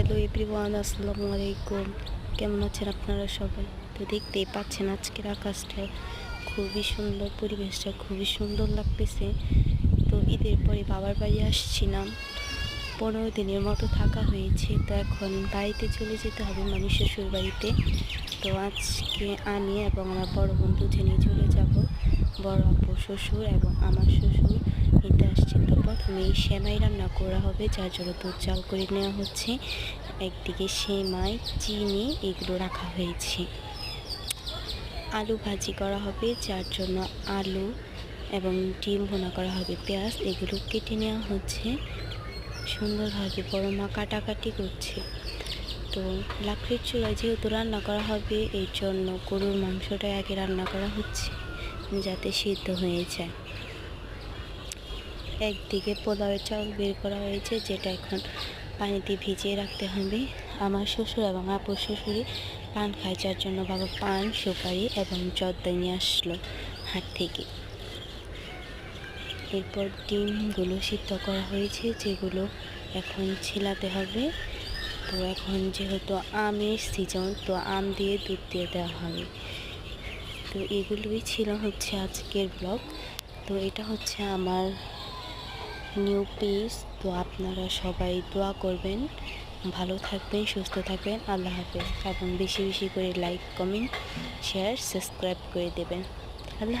Hello everyone, আসসালামু আলাইকুম। কেমন আছেন আপনারা সবাই? তো দেখতেই পাচ্ছেন আজকের আকাশটা খুবই সুন্দর, পরিবেশটা খুবই সুন্দর লাগতেছে। তো ঈদের পরে বাবার বাড়ি আসছিলাম, 15 দিনের মতো থাকা হয়েছে। তো এখন বাড়িতে চলে যেতে হবে, মানে শ্বশুর বাড়িতে। তো আজকে আমি এবং আমার বড় বোন দুজনেই চলে যাব। বড় আপু শ্বশুর এবং আমার শ্বশুর নিতে আসছে। তো প্রথমেই সেমাই রান্না করা হবে, যার জন্য দুধ জাল করে নেওয়া হচ্ছে। একদিকে সেমাই, চিনি এগুলো রাখা হয়েছে। আলু ভাজি করা হবে, যার জন্য আলু এবং ডিম ভুনা করা হবে। পেঁয়াজ এগুলো কেটে নেওয়া হচ্ছে সুন্দরভাবে, বড় মা কাটাকাটি করছে। তো লাকড়ির চুলায় যেহেতু রান্না করা হবে, এই জন্য গরুর মাংসটা আগে রান্না করা হচ্ছে যাতে সিদ্ধ হয়ে যায়। একদিকে পোলাওয়ের চাউল বের করা হয়েছে, যেটা এখন পানিতে ভিজিয়ে রাখতে হবে। আমার শ্বশুর এবং আপুর শ্বশুরই পান খায়, যার জন্য বাবা পান, সুপারি এবং জর্দা নিয়ে আসলো হাট থেকে। এরপর ডিমগুলো সিদ্ধ করা হয়েছে, যেগুলো এখন ছিলাতে হবে। তো এখন যেহেতু আমের সিজন, তো আম দিয়ে দুধ দিয়ে দেওয়া হবে। তো এগুলোই ছিল হচ্ছে আজকের ব্লগ। তো এটা হচ্ছে আমার নিউ পেজ। তো আপনারা সবাই দোয়া করবেন, ভালো থাকবেন, সুস্থ থাকবেন। আল্লাহ হাফেজ। এবং বেশি বেশি করে লাইক, কমেন্ট, শেয়ার, সাবস্ক্রাইব করে দেবেন। আল্লাহ হাফেজ।